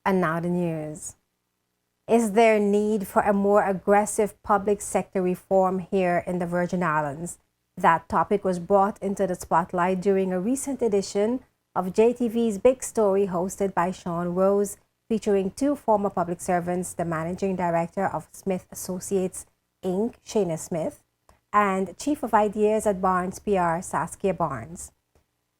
And now the news. Is there need for a more aggressive public sector reform here in the Virgin Islands? That topic was brought into the spotlight during a recent edition of JTV's Big Story hosted by Sean Rose, featuring two former public servants, the managing director of Smith Associates, Inc., Shana Smith, and Chief of Ideas at Barnes PR, Saskia Barnes.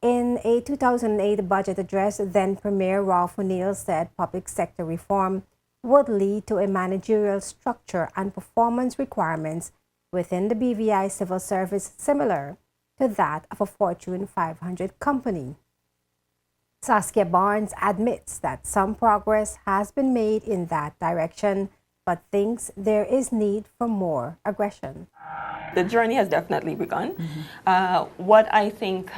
In a 2008 budget address, then Premier Ralph O'Neill said public sector reform would lead to a managerial structure and performance requirements within the BVI civil service similar to that of a Fortune 500 company. Saskia Barnes admits that some progress has been made in that direction, but thinks there is need for more aggression. The journey has definitely begun. What I think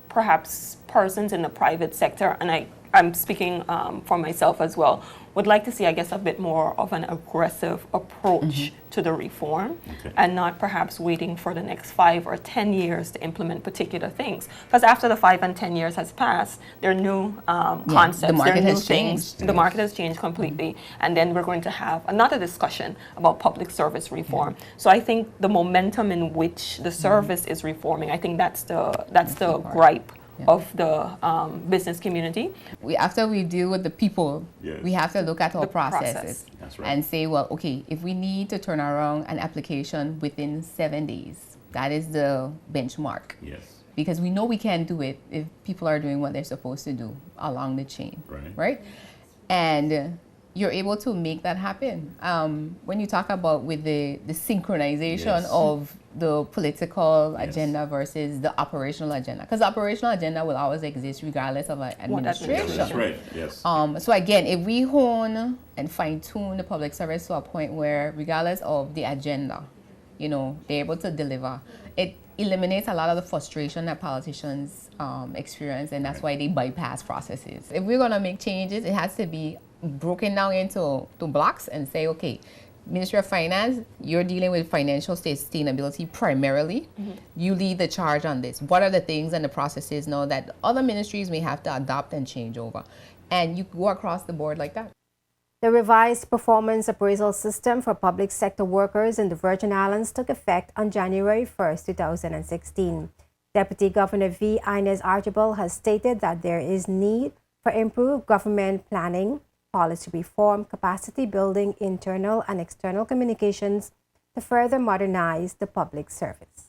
perhaps persons in the private sector, and I'm speaking for myself as well, would like to see, I guess, a bit more of an aggressive approach to the reform, and not perhaps waiting for the next 5 or 10 years to implement particular things. Because after the 5 and 10 years has passed, there are new concepts, the market there are new has things. changed. The market has changed completely, and then we're going to have another discussion about public service reform. So I think the momentum in which the service is reforming, I think that's the gripe of the business community. After we deal with the people, we have to look at our The processes process. and say, well, okay, if we need to turn around an application within 7 days, that is the benchmark. Yes. Because we know we can't do it if people are doing what they're supposed to do along the chain, right? And you're able to make that happen. When you talk about with the synchronization of the political agenda versus the operational agenda, because the operational agenda will always exist regardless of administration. That's right, yes. So again, if we hone and fine tune the public service to a point where regardless of the agenda, you know, they're able to deliver, it eliminates a lot of the frustration that politicians experience, and that's why they bypass processes. If we're gonna make changes, it has to be broken down into blocks and say, okay, Ministry of Finance, you're dealing with financial sustainability primarily. You lead the charge on this. What are the things and the processes now that other ministries may have to adopt and change over? And you go across the board like that. The revised performance appraisal system for public sector workers in the Virgin Islands took effect on January 1st, 2016. Deputy Governor V. Inez Archibald has stated that there is need for improved government planning, policy reform, capacity building, internal and external communications to further modernize the public service.